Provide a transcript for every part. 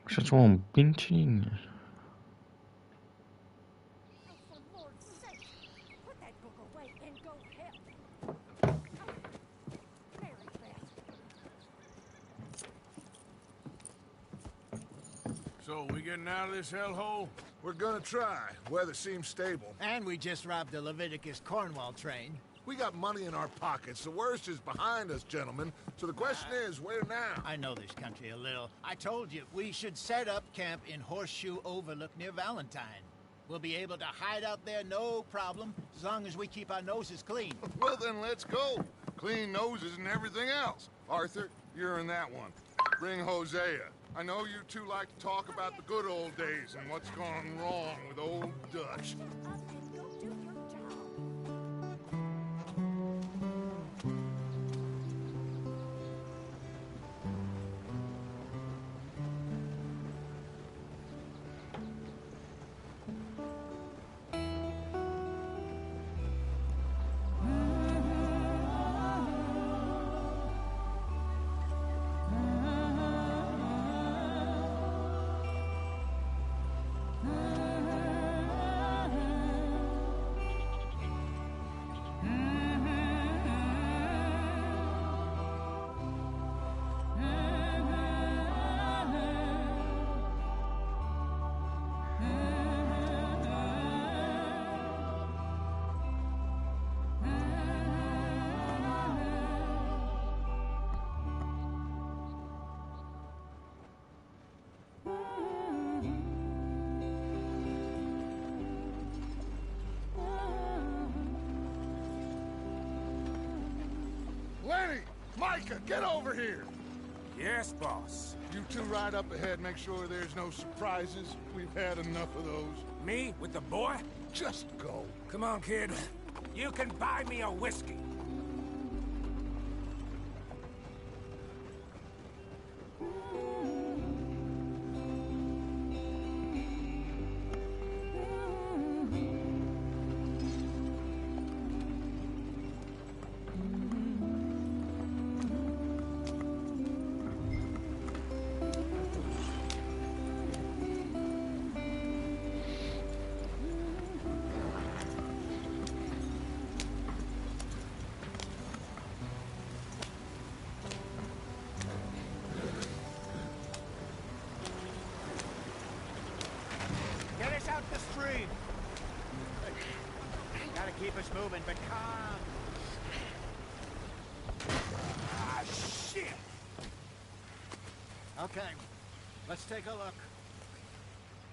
是这种冰淇淋。So, we getting out of this hellhole? We're gonna try. Weather seems stable. And we just robbed the Leviticus Cornwall train. We got money in our pockets. The worst is behind us, gentlemen. So the question is, where now? I know this country a little. I told you, we should set up camp in Horseshoe Overlook near Valentine. We'll be able to hide out there, no problem, as long as we keep our noses clean. Well, then let's go. Clean noses and everything else. Arthur, you're in that one. Bring Hosea. I know you two like to talk about the good old days and what's gone wrong with old Dutch. Lenny! Micah, get over here! Yes, boss. You two ride up ahead, make sure there's no surprises. We've had enough of those. Me with the boy? Just go. Come on, kid. You can buy me a whiskey. Get us out the stream. Gotta keep us moving, but calm. Ah, shit! Okay, let's take a look.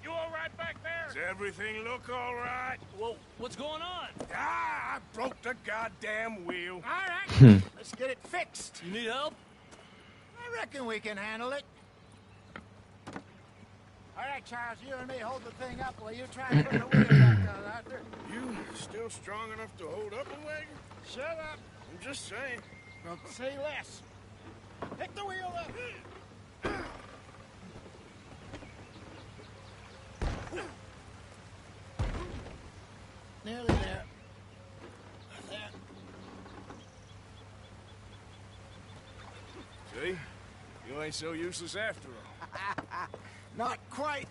You all right back there? Does everything look all right? Whoa, what's going on? Ah, I broke the goddamn wheel. All right, let's get it fixed. You need help? I reckon we can handle it. All right, Charles, you and me hold the thing up while you try and put the wheel back on, Arthur. You still strong enough to hold up a wagon? Shut up. I'm just saying. Don't say less. Pick the wheel up. Nearly there. There. See? You ain't so useless after all. Not quite.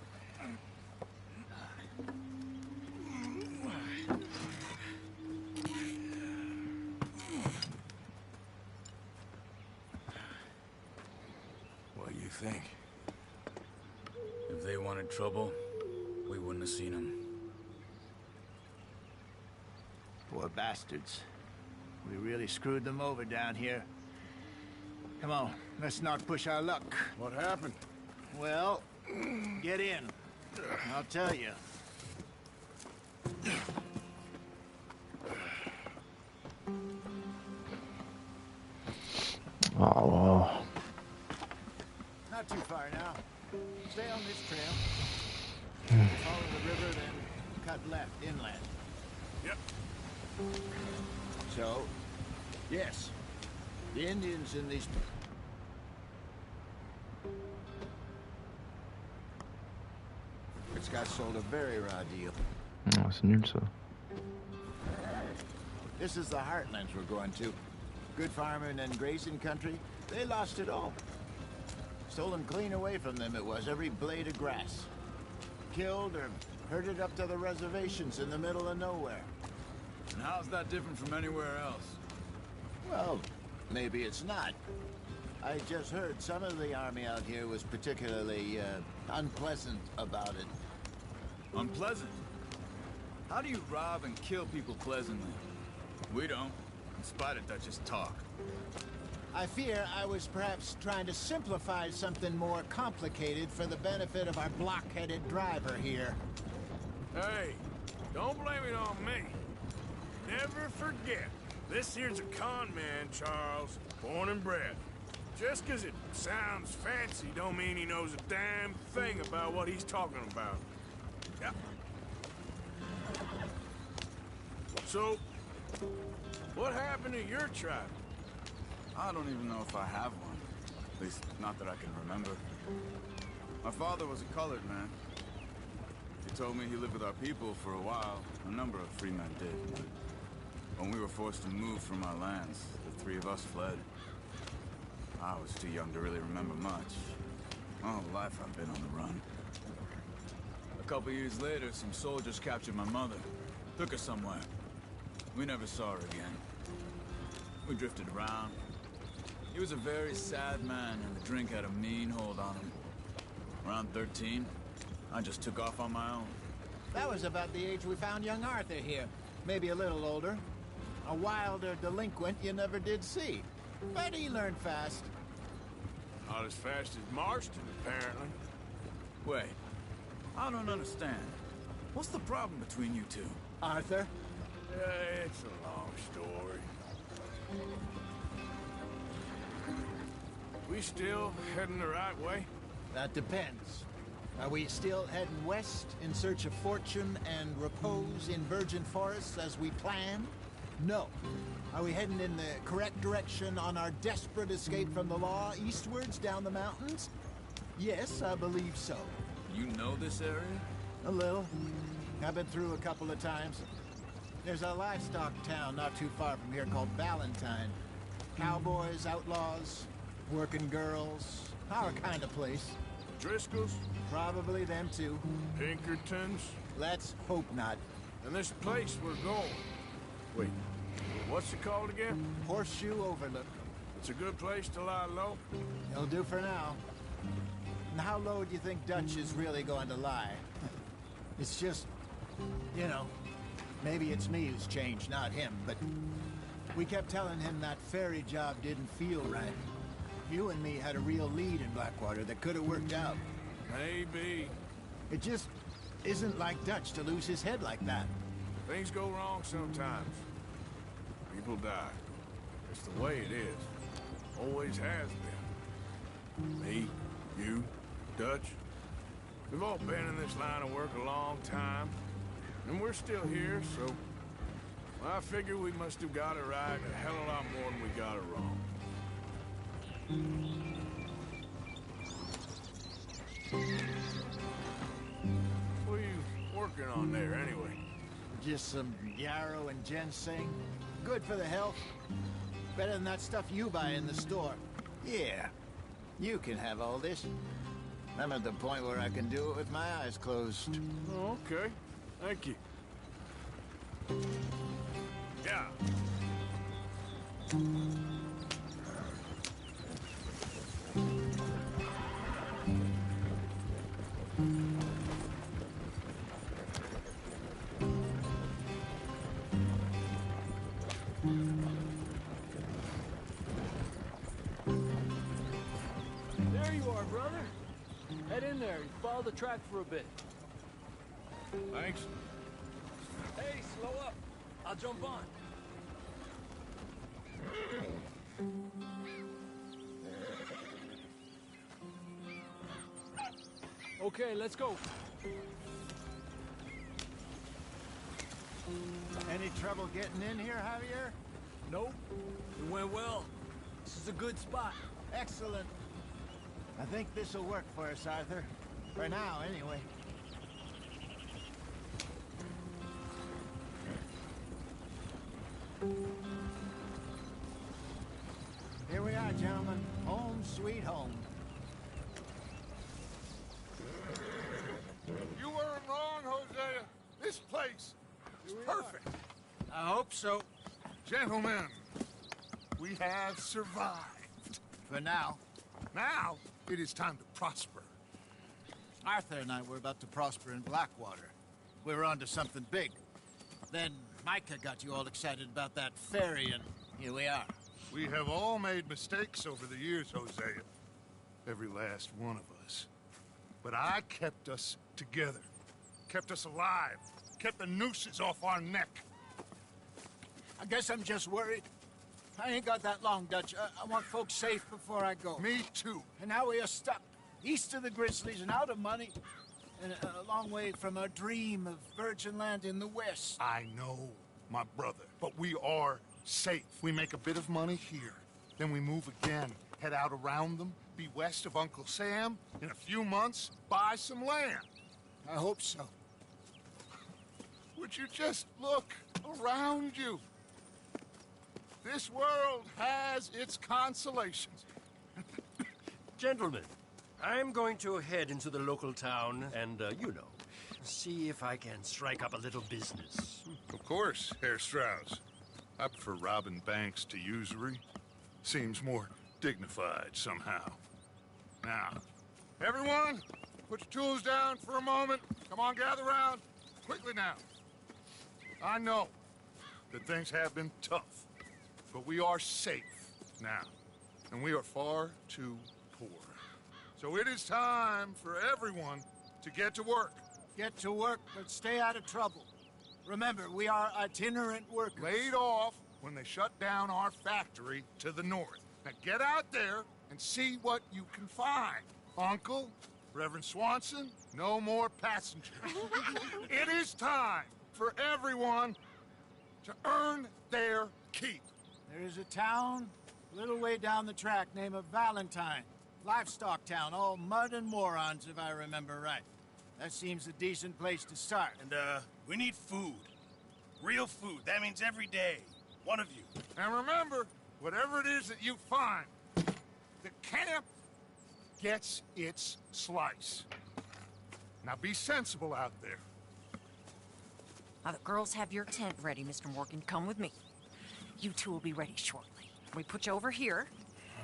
What do you think? If they wanted trouble, we wouldn't have seen them. Poor bastards. We really screwed them over down here. Come on, let's not push our luck. What happened? Well, get in. I'll tell you. Oh. Not too far now. Stay on this trail. Follow the river, then cut left inland. Yep. So, yes, the Indians in these... This guy sold a very raw deal. Ah, c'est nul ça. This is the heartlands we're going to. Good farming and grazing country. They lost it all. Stolen clean away from them it was, every blade of grass. Killed or herded up to the reservations in the middle of nowhere. And how's that different from anywhere else? Well, maybe it's not. I just heard some of the army out here was particularly, unpleasant about it. Unpleasant? How do you rob and kill people pleasantly? We don't, in spite of Dutch's talk. I fear I was perhaps trying to simplify something more complicated for the benefit of our block-headed driver here. Hey, don't blame it on me. Never forget, this here's a con man, Charles, born and bred. Just 'cause it sounds fancy don't mean he knows a damn thing about what he's talking about. Yeah. So, what happened to your tribe? I don't even know if I have one. At least, not that I can remember. My father was a colored man. He told me he lived with our people for a while. A number of free men did. But when we were forced to move from our lands, the three of us fled. I was too young to really remember much. All life I've been on the run. A couple years later, some soldiers captured my mother. Took her somewhere. We never saw her again. We drifted around. He was a very sad man, and the drink had a mean hold on him. Around 13, I just took off on my own. That was about the age we found young Arthur here. Maybe a little older. A wilder delinquent you never did see. But he learned fast. Not as fast as Marston, apparently. Wait, I don't understand. What's the problem between you two? Arthur? It's a long story. We still heading the right way? That depends. Are we still heading west in search of fortune and repose in virgin forests as we planned? No. Are we heading in the correct direction on our desperate escape from the law eastwards down the mountains? Yes, I believe so. You know this area? A little. I've been through a couple of times. There's a livestock town not too far from here called Valentine. Cowboys, outlaws, working girls, our kind of place. Driscoll's? Probably them too. Pinkertons? Let's hope not. And this place we're going. Wait, what's it called again? Horseshoe Overlook. It's a good place to lie low? It'll do for now. And how low do you think Dutch is really going to lie? It's just, you know, maybe it's me who's changed, not him, but we kept telling him that ferry job didn't feel right. You and me had a real lead in Blackwater that could have worked out. Maybe. It just isn't like Dutch to lose his head like that. Things go wrong sometimes. People die. It's the way it is. Always has been. Me, you, Dutch. We've all been in this line of work a long time. And we're still here, so... well, I figure we must have got it right a hell of a lot more than we got it wrong. What are you working on there, anyway? Just some yarrow and ginseng. Good for the health. Better than that stuff you buy in the store. Yeah, you can have all this. I'm at the point where I can do it with my eyes closed. Oh, okay. Thank you. Yeah. There you are, brother. Head in there and follow the track for a bit. Thanks. Hey, slow up. I'll jump on. Okay, let's go. Any trouble getting in here, Javier? Nope. It went well. This is a good spot. Excellent. I think this'll work for us, Arthur. For now, anyway. Here we are, gentlemen. Home sweet home. This place is perfect. I hope so. Gentlemen, we have survived. For now. Now, it is time to prosper. Arthur and I were about to prosper in Blackwater. We were onto something big. Then Micah got you all excited about that ferry, and here we are. We have all made mistakes over the years, Hosea. Every last one of us. But I kept us together. Kept us alive. Kept the nooses off our neck. I guess I'm just worried. I ain't got that long, Dutch. I want folks safe before I go. Me too. And now we are stuck east of the Grizzlies and out of money, and a long way from our dream of virgin land in the west. I know, my brother, but we are safe. We make a bit of money here, then we move again, head out around them, be west of Uncle Sam, in a few months, buy some land. I hope so. Would you just look around you? This world has its consolations. Gentlemen, I'm going to head into the local town and, see if I can strike up a little business. Of course, Herr Strauss. I prefer robbing banks to usury. Seems more dignified somehow. Now, everyone, put your tools down for a moment. Come on, gather round. Quickly now. I know that things have been tough, but we are safe now, and we are far too poor. So it is time for everyone to get to work. Get to work, but stay out of trouble. Remember, we are itinerant workers. Laid off when they shut down our factory to the north. Now get out there and see what you can find. Uncle, Reverend Swanson, no more passengers. It is time for everyone to earn their keep. There is a town a little way down the track named Valentine. Livestock town, all mud and morons, if I remember right. That seems a decent place to start. And, we need food. Real food. That means every day. One of you. And remember, whatever it is that you find, the camp gets its slice. Now be sensible out there. Now the girls have your tent ready, Mr. Morgan. Come with me. You two will be ready shortly. We put you over here.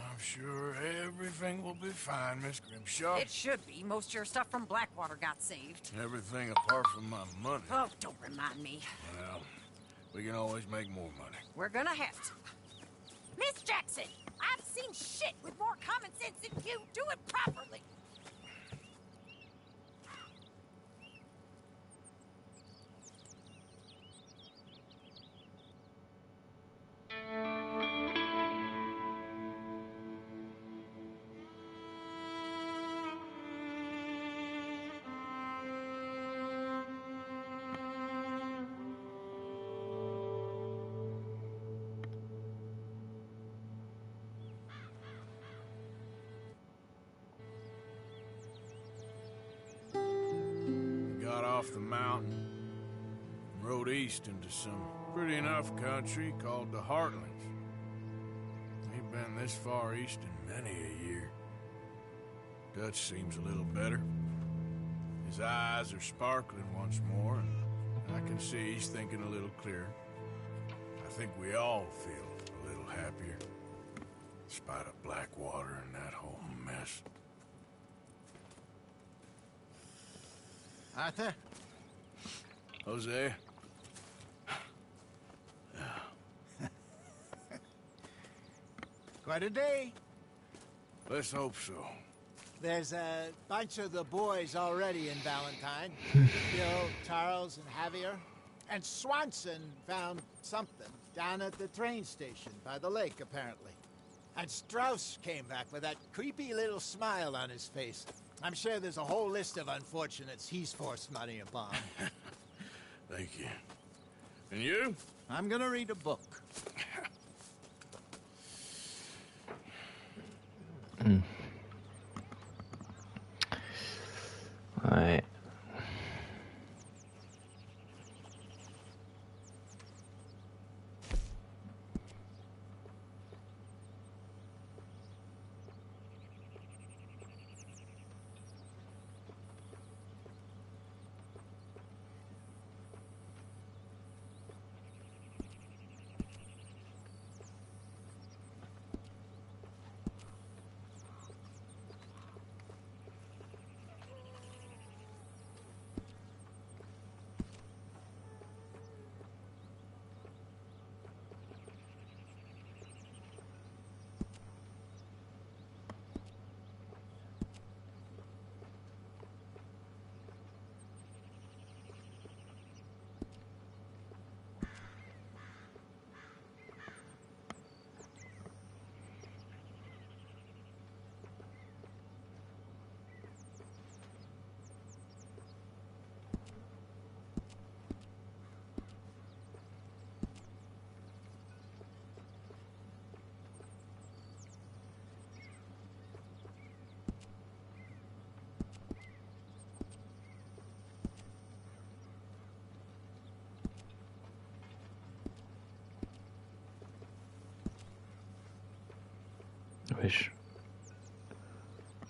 I'm sure everything will be fine, Miss Grimshaw. It should be. Most of your stuff from Blackwater got saved. Everything apart from my money. Oh, don't remind me. Well, we can always make more money. We're gonna have to. Miss Jackson, I've seen shit with more common sense than you. Do it properly. Got off the mountain and rode east into some pretty enough country called the Heartlands. Ain't been this far east in many a year. Dutch seems a little better. His eyes are sparkling once more, and I can see he's thinking a little clearer. I think we all feel a little happier, in spite of Blackwater and that whole mess. Arthur? Jose? Quite a day. Let's hope so. There's a bunch of the boys already in Valentine. Bill, Charles, and Javier. And Swanson found something down at the train station by the lake, apparently. And Strauss came back with that creepy little smile on his face. I'm sure there's a whole list of unfortunates he's forced money upon. Thank you. And you? I'm gonna read a book. Alright. Wesh.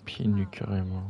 Pieds nus carrément.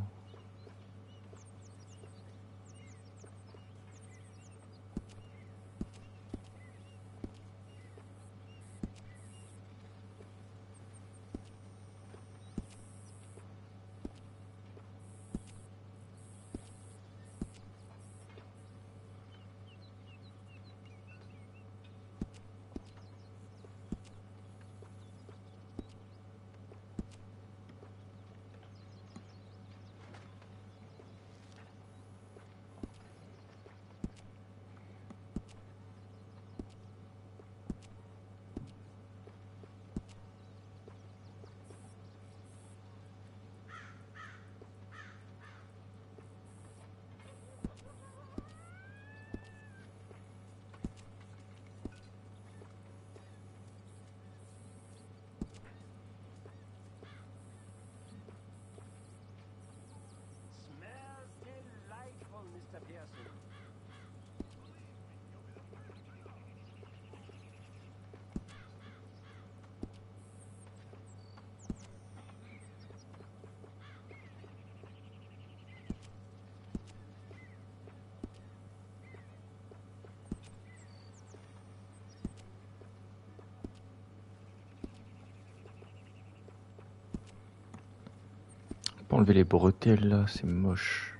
Smells delightful, Mr. Pearson. On peut enlever les bretelles là, c'est moche.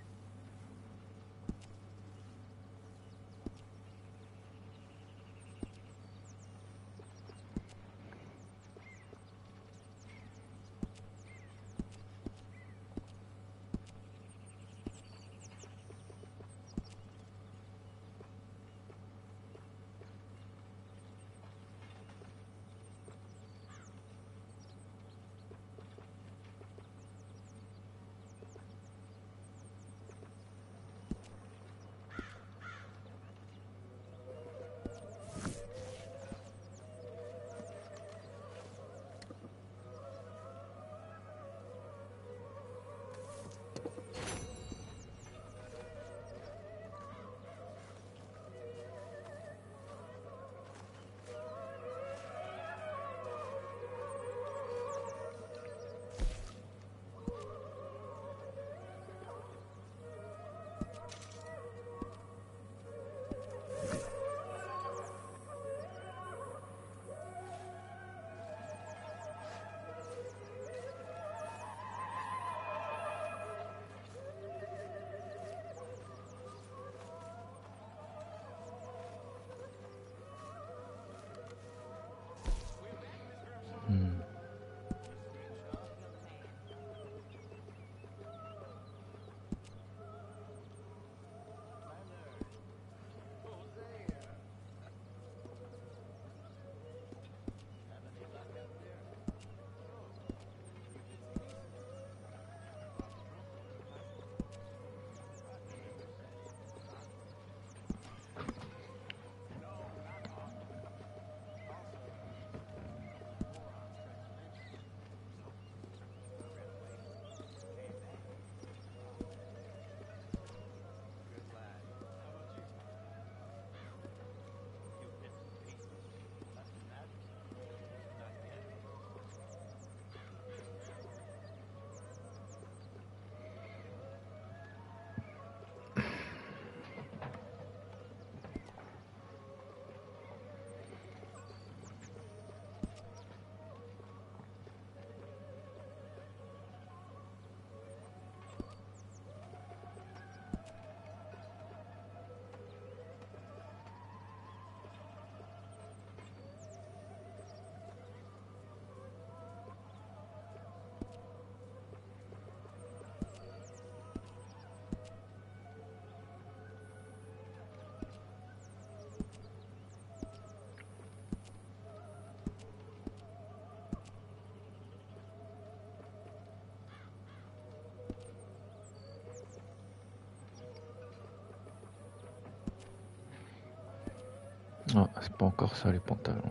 Ah, c'est pas encore ça les pantalons.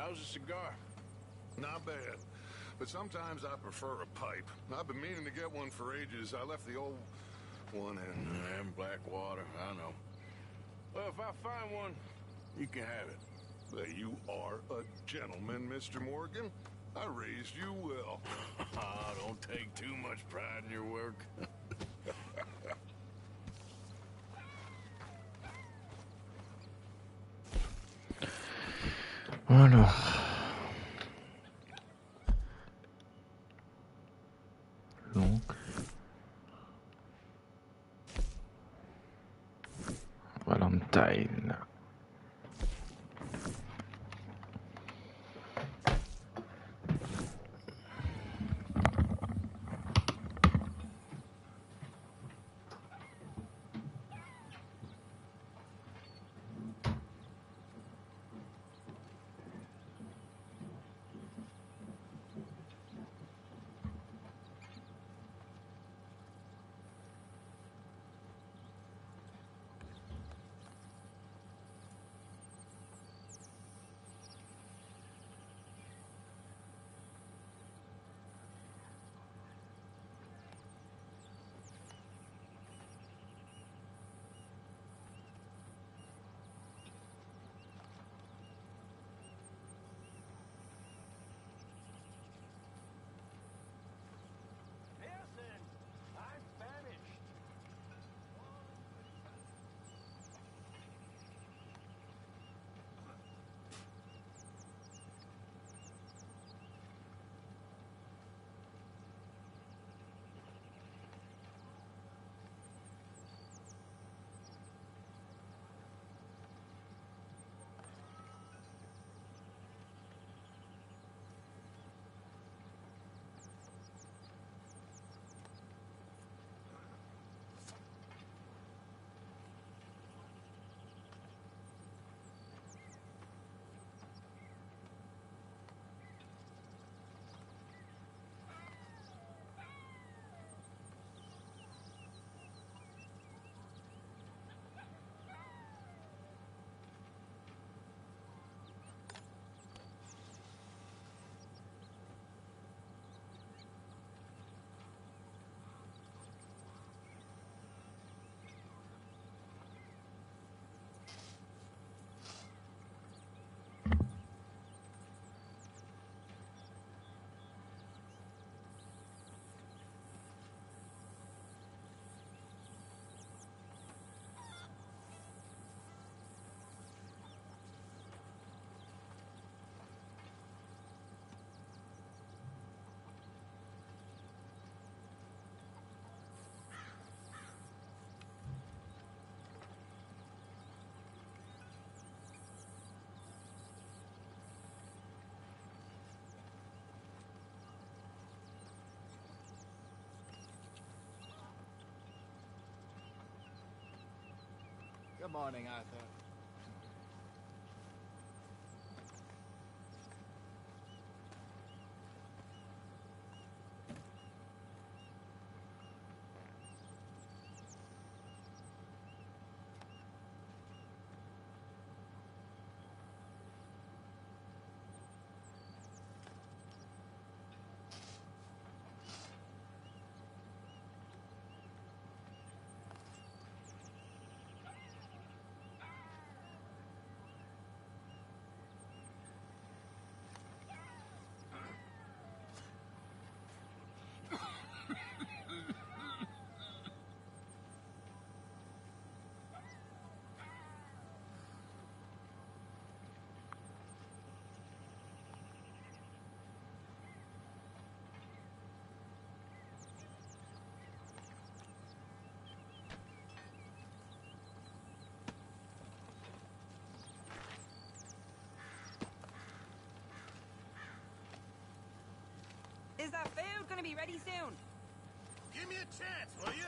How's a cigar? Not bad. But sometimes I prefer a pipe. I've been meaning to get one for ages. I left the old one in. Blackwater, I know. Well, if I find one, you can have it. But you are a gentleman, Mr. Morgan. I raised you well. Don't take too much pride in your work. Alors. Donc. Valentine. Good morning, Arthur. Is that food gonna be ready soon? Give me a chance, will you?